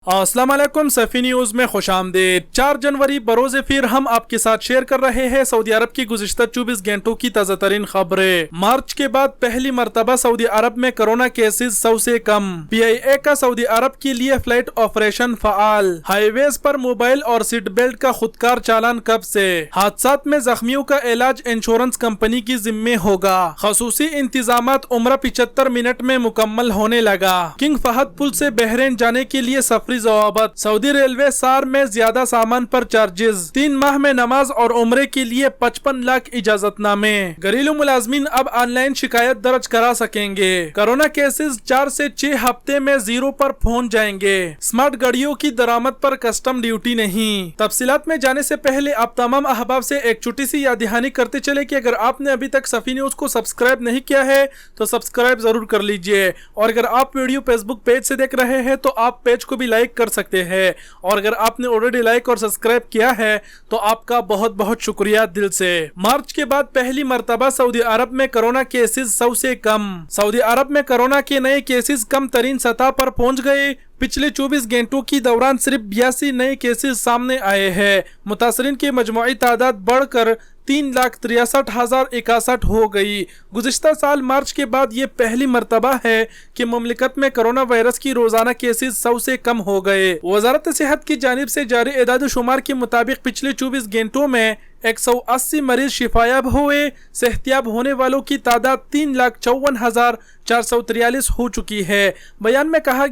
अस्सलाम वालेकुम सफ़ी न्यूज़ में खुश आमदीद। 4 जनवरी बरोज़ फिर हम आपके साथ शेयर कर रहे हैं सऊदी अरब की गुज़िश्ता 24 घंटों की ताज़ा तरीन खबरें। मार्च के बाद पहली मरतबा सऊदी अरब में कोरोना केसेस 100 से कम। PIA का सऊदी अरब के लिए फ्लाइट ऑपरेशन फ़आल। हाईवेज पर मोबाइल और सीट बेल्ट का खुदकार चालान कब से। हादसात में जख्मियों का इलाज इंश्योरेंस कंपनी की जिम्मे होगा। खसूसी इंतजामात उम्रा 75 मिनट में मुकम्मल होने लगा। किंग फहद पुल से बहरीन जाने के लिए जवाबत। सऊदी रेलवे सार में ज्यादा सामान पर चार्जेस। 3 माह में नमाज और उम्रे के लिए 55 लाख इजाजतनामे। घरेलू मुलाजमीन अब ऑनलाइन शिकायत दर्ज करा सकेंगे। कोरोना केसेस 4 से 6 हफ्ते में 0 पर पहुंच जाएंगे। स्मार्ट गाड़ियों की दरामद पर कस्टम ड्यूटी नहीं। तफसीलात में जाने से पहले आप तमाम अहबाब से एक छोटी सी याद दहानी करते चले कि अगर आपने अभी तक सफ़ी न्यूज को सब्सक्राइब नहीं किया है तो सब्सक्राइब जरूर कर लीजिए, और अगर आप वीडियो फेसबुक पेज से देख रहे हैं तो आप पेज को भी लाइक कर सकते हैं, और अगर आपने ऑलरेडी लाइक और सब्सक्राइब किया है तो आपका बहुत बहुत शुक्रिया दिल से। मार्च के बाद पहली मर्तबा सऊदी अरब में कोरोना केसेस 100 से कम। सऊदी अरब में कोरोना के नए केसेस कम तरीन सतह पर पहुंच गए। पिछले 24 घंटों की दौरान सिर्फ 82 नए केसेस सामने आए हैं। मुतासरीन की मजमूई तादाद बढ़कर 3,63,061 हो गई। गुज़िश्ता साल मार्च के बाद ये पहली मरतबा है कि मुमलिकत में कोरोना वायरस की रोजाना केसेस 100 से कम हो गए। वजारत सेहत की जानिब से जारी एदाद शुमार के मुताबिक पिछले 24 घंटों में 180 मरीज शिफायाब हुए। सेहतियाब होने वालों की तादाद 3,54,443 हो चुकी है। बयान में कहा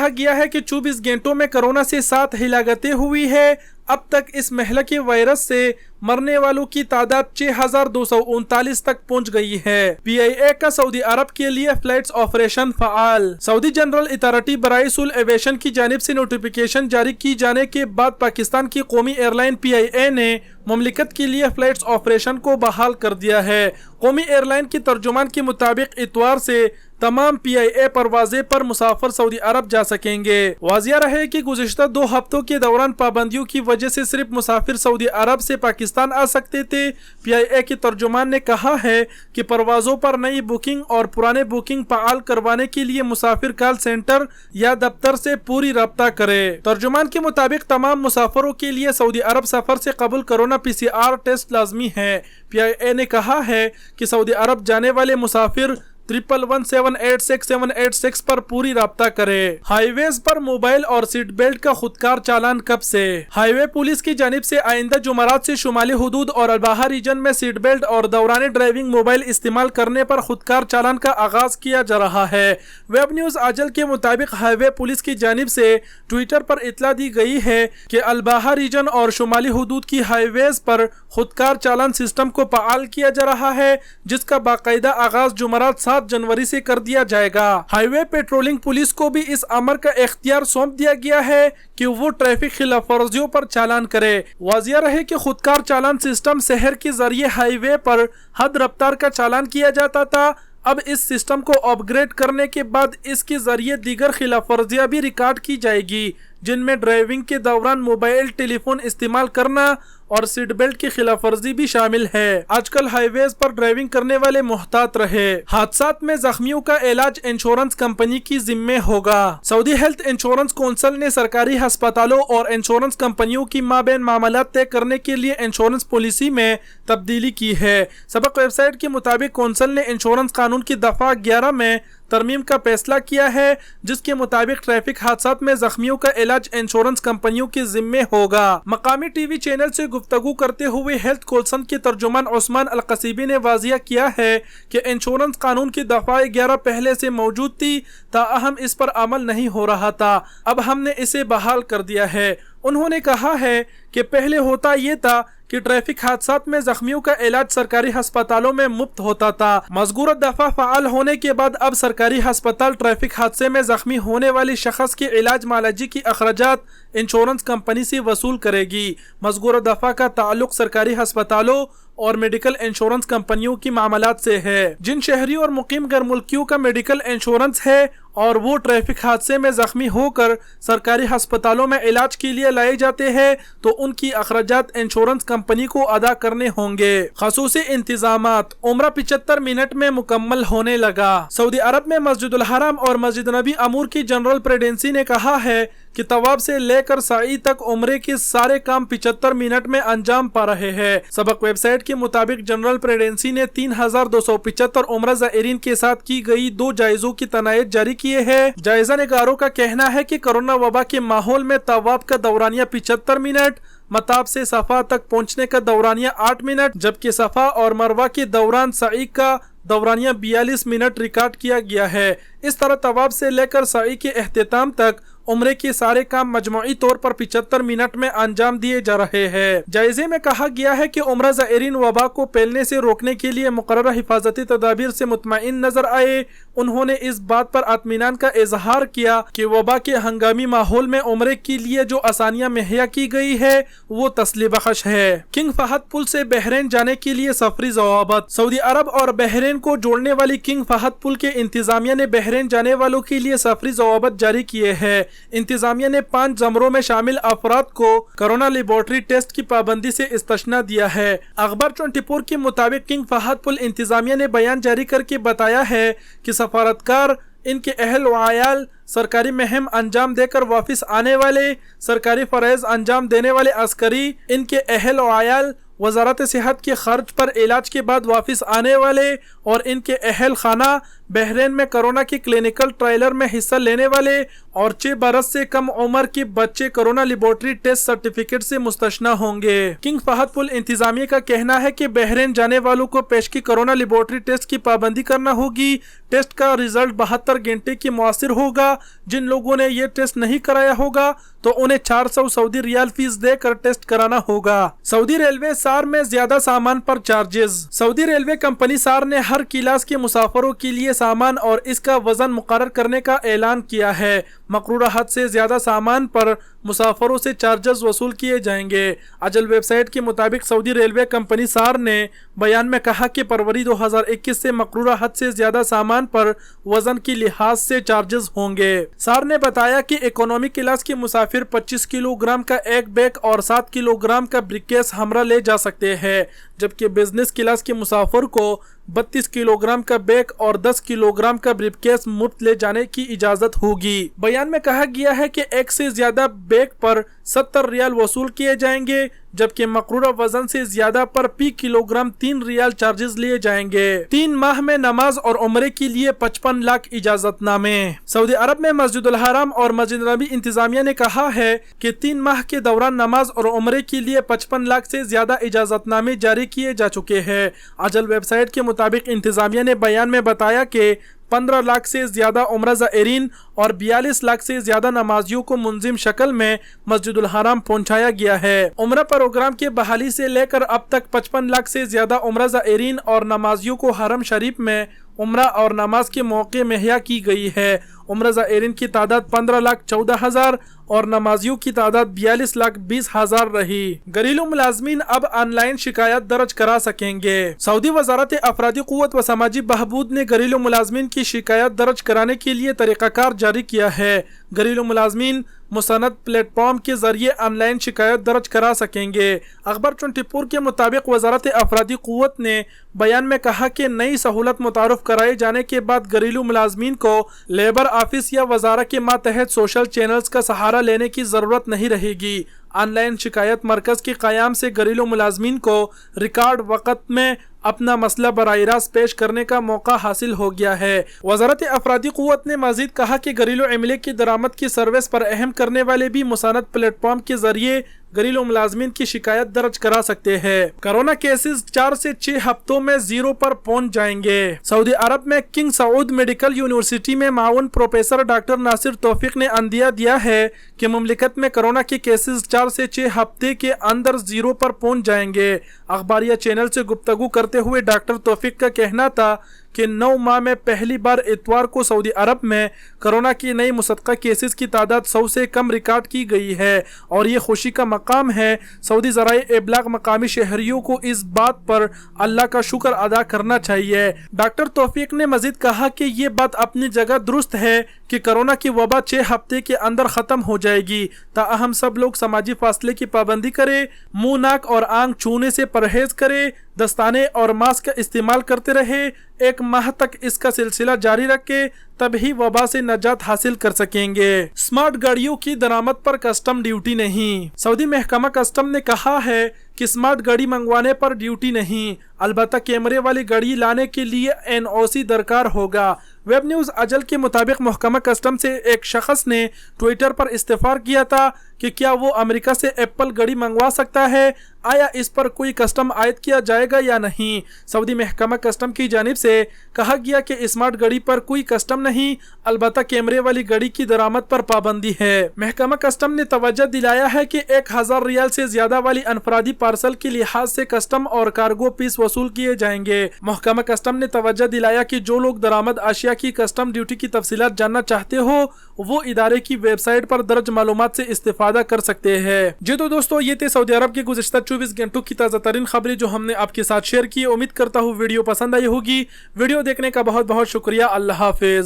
गया है कि 24 घंटों में कोरोना से 7 हिलाकतें हुई है। अब तक इस महलकी वायरस से मरने वालों की तादाद 6,239 तक पहुंच गई है। PIA का सऊदी अरब के लिए फ्लाइट्स ऑपरेशन फ़आल। सऊदी जनरल अथॉरिटी बराए सुल एविएशन की जानिब से नोटिफिकेशन जारी की जाने के बाद पाकिस्तान की कौमी एयरलाइन PIA ने मुमलिकत के लिए फ्लाइट्स ऑपरेशन को बहाल कर दिया है। कौमी एयरलाइन की तर्जुमान के मुताबिक इतवार से तमाम PIA परवाज़े पर मुसाफिर सऊदी अरब जा सकेंगे। वाजिया रहे कि गुज़िश्ता 2 हफ्तों के दौरान पाबंदियों की वजह से सिर्फ मुसाफिर सऊदी अरब से पाकिस्तान आ सकते थे। PIA के तर्जुमान ने कहा है कि परवाज़ों पर नई बुकिंग और पुराने बुकिंग फ़आल करवाने के लिए मुसाफिर कॉल सेंटर या दफ्तर से पूरी रब्ता करे। तर्जुमान के मुताबिक तमाम मुसाफिरों के लिए सऊदी अरब सफ़र से कबल कोरोना PCR टेस्ट लाजमी है। PIA ने कहा है कि सऊदी अरब जाने वाले मुसाफिर 111-786-786 पर पूरी राब्ता करे। हाईवेज पर मोबाइल और सीट बेल्ट का खुदकार चालान कब से। हाईवे पुलिस की जानिब से आइंदा जुमारात से शुमाली हुदूद और अलबाहा रीजन में सीट बेल्ट और दौरान ड्राइविंग मोबाइल इस्तेमाल करने पर खुदकार चालान का आगाज किया जा रहा है। वेब न्यूज आजल के मुताबिक हाईवे पुलिस की जानिब से ट्विटर पर इतला दी गई है कि अलबाहा रीजन और शुमाली हुदूद की हाईवेज पर खुदकार चालान सिस्टम को फ़आल किया जा रहा है, जिसका बाकायदा आगाज जुमारात 7 जनवरी से कर दिया जाएगा। हाईवे पेट्रोलिंग पुलिस को भी इस अमर का इख्तियार सौंप दिया गया है कि वो ट्रैफिक खिलाफ वर्जियों पर चालान करे। वाजिया रहे कि खुदकार चालान सिस्टम शहर के जरिए हाईवे पर हद रफ्तार का चालान किया जाता था। अब इस सिस्टम को अपग्रेड करने के बाद इसके जरिए दीगर खिलाफ वर्जियां भी रिकॉर्ड की जाएगी, जिनमें ड्राइविंग के दौरान मोबाइल टेलीफोन इस्तेमाल करना और सीट बेल्ट की खिलाफ वर्जी भी शामिल है। आजकल हाईवेज पर ड्राइविंग करने वाले मुहतात रहे। हादसात में जख्मियों का इलाज इंश्योरेंस कंपनी की जिम्मे होगा। सऊदी हेल्थ इंश्योरेंस कौंसिल ने सरकारी अस्पतालों और इंश्योरेंस कंपनियों की माबैन मामलात तय करने के लिए इंश्योरेंस पॉलिसी में तब्दीली की है। सबक वेबसाइट के मुताबिक कौंसिल ने इंश्योरेंस कानून की दफा 11 में तरमीम का फैसला किया है, जिसके मुताबिक ट्रैफिक हादसात में जख्मियों का इलाज इंश्योरेंस कंपनियों के जिम्मे होगा। मकामी टीवी चैनल से गुफ्तगू करते हुए हेल्थ कौंसिल के तर्जुमान उस्मान अल-कसीबी ने वाजिया किया है कि इंश्योरेंस कानून की दफा 11 पहले से मौजूद थी, ताहम इस पर अमल नहीं हो रहा था। अब हमने इसे बहाल कर दिया है। उन्होंने कहा है कि पहले होता ये था कि ट्रैफिक हादसात में जख्मियों का इलाज सरकारी अस्पतालों में मुफ्त होता था। मज़कूरा दफा फ़आल होने के बाद अब सरकारी अस्पताल ट्रैफिक हादसे में जख्मी होने वाली शख्स के इलाज मालाजी की अखराजात इंश्योरेंस कंपनी से वसूल करेगी। मज़कूरा दफा का ताल्लुक सरकारी अस्पतालों اور میڈیکل انشورنس کمپنیوں کی معاملات سے ہے۔ جن شہری اور مقیم غیر ملکیوں کا میڈیکل انشورنس ہے اور وہ ٹریفک حادثے میں زخمی ہو کر سرکاری ہسپتالوں میں علاج کے لیے لائے جاتے ہیں تو ان کی اخراجات انشورنس کمپنی کو ادا کرنے ہوں گے۔ خصوصی انتظامات۔ عمرہ 75 منٹ میں مکمل ہونے لگا۔ سعودی عرب میں مسجد الحرام اور مسجد نبی امور کی جنرل پریزیڈنسی نے کہا ہے کہ طواف سے لے کر سعی تک عمرے کے سارے کام 75 منٹ میں انجام پا رہے ہیں۔ سبق ویب سائٹ کے مطابق جنرل پریزیڈنسی نے 3275 عمرہ زائرین کے ساتھ کی گئی 2 جائزوں کی تنائیت جاری کیے ہیں۔ جائزہ نگاروں کا کہنا ہے کہ کرونا وبا کے ماحول میں طواف کا دورانیہ 75 منٹ، مطاف سے صفا تک پہنچنے کا دورانیہ 8 منٹ، جبکہ صفا اور مروہ کے دوران سعی کا دورانیہ 42 منٹ ریکارڈ کیا گیا ہے۔ اس طرح طواف سے لے کر سعی کے اختتام تک عمرے کے سارے کام مجموعی طور پر 75 منٹ میں انجام دیے جا رہے ہیں۔ جائزے میں کہا گیا ہے کہ عمرہ زائرین وبا کو پھیلنے سے روکنے کے لیے مقررہ حفاظتی تدابیر سے مطمئن نظر آئے۔ انہوں نے اس بات پر اطمینان کا اظہار کیا کہ وبا کے ہنگامی ماحول میں عمرے کے لیے جو آسانیاں مہیا کی گئی ہے وہ تسلی بخش ہے۔ کنگ فہد پل سے بحرین جانے کے لیے سفری ضوابط۔ سعودی عرب اور بحرین کو جوڑنے والی کنگ فہد پل کے انتظامیہ نے بحرین جانے والوں کے لیے سفری ضوابط جاری کیے ہیں۔ انتظامیہ نے 5 زمروں میں شامل افراد کو کرونا لیبارٹری ٹیسٹ کی پابندی سے استثناء دیا ہے۔ اخبار 24 کے مطابق کنگ فہد پل انتظامیہ نے بیان جاری کر کے بتایا ہے کہ سفارتکار، ان کے اہل و عیال، سرکاری مہم انجام دے کر واپس آنے والے، سرکاری فرائض انجام دینے والے عسکری، ان کے اہل و عیال، وزارت صحت کے خرچ پر علاج کے بعد واپس آنے والے اور ان کے اہل خانہ، بحرین میں کرونا کے کلینکل ٹرائلر میں حصہ لینے والے اور 6 برس سے کم عمر کے بچے کرونا لیبارٹری ٹیسٹ سرٹیفکیٹ سے مستثنیٰ ہوں گے۔ کنگ فہد پل انتظامیہ کا کہنا ہے کہ بحرین جانے والوں کو پیشگی کرونا لیبارٹری ٹیسٹ کی پابندی کرنا ہوگی۔ ٹیسٹ کا رزلٹ 72 گھنٹے کی مؤثر ہوگا۔ جن لوگوں نے یہ ٹیسٹ نہیں کرایا ہوگا تو انہیں 400 سعودی ریال فیس دے کر ٹیسٹ کرانا ہوگا۔ سعودی ریلوے سار میں زیادہ سامان پر چارجز۔ سعودی ریلوے کمپنی سار نے ہر کلاس کے مسافروں کے لیے سامان اور اس کا وزن مقرر کرنے کا اعلان کیا ہے۔ مقررہ حد سے زیادہ سامان پر مسافروں سے چارجز وصول کیے جائیں گے۔ اجل ویب سائٹ کے مطابق سعودی ریلوے کمپنی سار نے بیان میں کہا کہ فروری 2021 سے مقررہ حد سے زیادہ سامان پر وزن کی لحاظ سے چارجز ہوں گے۔ سار نے بتایا کہ اکانومی کلاس کے مسافر 25 کلو گرام کا ایک بیگ اور 7 کلو گرام کا بریف کیس ہمراہ لے جا سکتے ہیں، جبکہ بزنس کلاس کے مسافر کو 32 کلو گرام کا بیگ اور 10 کلو گرام کا بریف کیس مفت لے جانے کی اجازت ہوگی۔ بیان میں کہا گیا ہے کہ ایک سے زیادہ بیگ پر 70 ریال وصول کیے جائیں گے، جبکہ مقررہ وزن سے زیادہ پر فی کلو گرام 3 ریال چارجز لیے جائیں گے۔ 3 ماہ میں نماز اور عمرے کے لیے 55 لاکھ اجازت نامے۔ سعودی عرب میں مسجد الحرام اور مسجد نبی انتظامیہ نے کہا ہے کہ 3 ماہ کے دوران نماز اور عمرے کے لیے 55 لاکھ سے زیادہ اجازت نامے جاری کیے جا چکے ہیں۔ اجل ویب سائٹ کے مطابق انتظامیہ نے بیان میں بتایا کہ 15 لاکھ سے زیادہ عمرہ زائرین اور 42 لاکھ سے زیادہ نمازیوں کو منظم شکل میں مسجد الحرام پہنچایا گیا ہے۔ عمرہ پروگرام کے بحالی سے لے کر اب تک 55 لاکھ سے زیادہ عمرہ زائرین اور نمازیوں کو حرم شریف میں عمرہ اور نماز کے موقع مہیا کی گئی ہے۔ عمرہ زائرین کی تعداد 15,14,000 اور نمازیوں کی تعداد 42,20,000 رہی۔ گھریلو ملازمین اب آن لائن شکایت درج کرا سکیں گے۔ سعودی وزارت افرادی قوت و سماجی بہبود نے گھریلو ملازمین کی شکایت درج کرانے کے لیے طریقہ کار جاری کیا ہے۔ گھریلو ملازمین مستند پلیٹ فارم کے ذریعے آن لائن شکایت درج کرا سکیں گے۔ اخبار 24 کے مطابق وزارت افرادی قوت نے بیان میں کہا کہ نئی سہولت متعارف کرائے جانے کے بعد گھریلو ملازمین کو لیبر آفس یا وزارت کے ماتحت سوشل چینلز کا سہارا لینے کی ضرورت نہیں رہے گی۔ آن لائن شکایت مرکز کے قیام سے گھریلو ملازمین کو ریکارڈ وقت میں اپنا مسئلہ براہ راست پیش کرنے کا موقع حاصل ہو گیا ہے۔ وزارت افرادی قوت نے مزید کہا کہ گھریلو عملے کی درآمد کی سروس پر اہم کرنے والے بھی مساند پلیٹ فارم کے ذریعے گھریلو ملازمین کی شکایت درج کرا سکتے ہیں۔ کرونا کیسز 4 سے 6 ہفتوں میں 0 پر پہنچ جائیں گے۔ سعودی عرب میں کنگ سعود میڈیکل یونیورسٹی میں معاون پروفیسر ڈاکٹر ناصر توفیق نے عندیہ دیا ہے کہ مملکت میں کرونا کے کیسز 4 سے 6 ہفتے کے اندر 0 پر پہنچ جائیں گے۔ اخباریہ چینل سے گفتگو کرتے ہوئے ڈاکٹر توفیق کا کہنا تھا कि 9 माह में पहली बार इतवार को सऊदी अरब में कोरोना की नई मुसद्दक़ा केसेस की तादाद 100 से कम रिकॉर्ड की गई है और ये खुशी का मकाम है। सऊदी ज़राए इब्लाग मकामी शहरियों को इस बात पर अल्लाह का शुक्र अदा करना चाहिए। डॉक्टर तौफीक ने मजीद कहा कि ये बात अपनी जगह दुरुस्त है कि कोरोना की वबा 6 हफ्ते के अंदर ख़त्म हो जाएगी। ताहम सब लोग समाजी फासले की पाबंदी करें, मुंह नाक और आंख छूने से परहेज करें, दस्ताने और मास्क का इस्तेमाल करते रहे, 1 माह तक इसका सिलसिला जारी रखे, तभी वबा से नजात हासिल कर सकेंगे। स्मार्ट गाड़ियों की दरामद पर कस्टम ड्यूटी नहीं। सऊदी महकमा कस्टम ने कहा है कि स्मार्ट गाड़ी मंगवाने पर ड्यूटी नहीं, अलबत्ता कैमरे वाली गाड़ी लाने के लिए NOC दरकार होगा। वेब न्यूज़ अजल के मुताबिक महकमा कस्टम से एक शख्स ने ट्विटर पर इस्तिफार किया था कि क्या वो अमेरिका से एप्पल गाड़ी मंगवा सकता है, आया इस पर कोई कस्टम आयद किया जाएगा या नहीं। सऊदी महकमा कस्टम की जानिब से कहा गया कि स्मार्ट गाड़ी पर कोई कस्टम नहीं, अलबत्ता कैमरे वाली गाड़ी की दरामद पर पाबंदी है। महकमा कस्टम ने तवज्जो दिलाया है कि 1000 रियाल से ज्यादा वाली अनफरादी पार्सल के लिहाज से कस्टम और कार्गो फीस वसूल किए जाएंगे। महकमा कस्टम ने तवज्जो दिलाया कि जो लोग दरामद आशिया की कस्टम ड्यूटी की तफसीलात जानना चाहते हो वो इदारे की वेबसाइट पर दर्ज मालूमात से इस्तेफादा कर सकते हैं। जी तो दोस्तों, ये थे सऊदी अरब के गुज़िश्ता 24 घंटों की ताज़ा तरीन खबरें जो हमने आपके साथ शेयर की। उम्मीद करता हूँ वीडियो पसंद आई होगी। वीडियो देखने का बहुत बहुत शुक्रिया। अल्लाह हाफिज।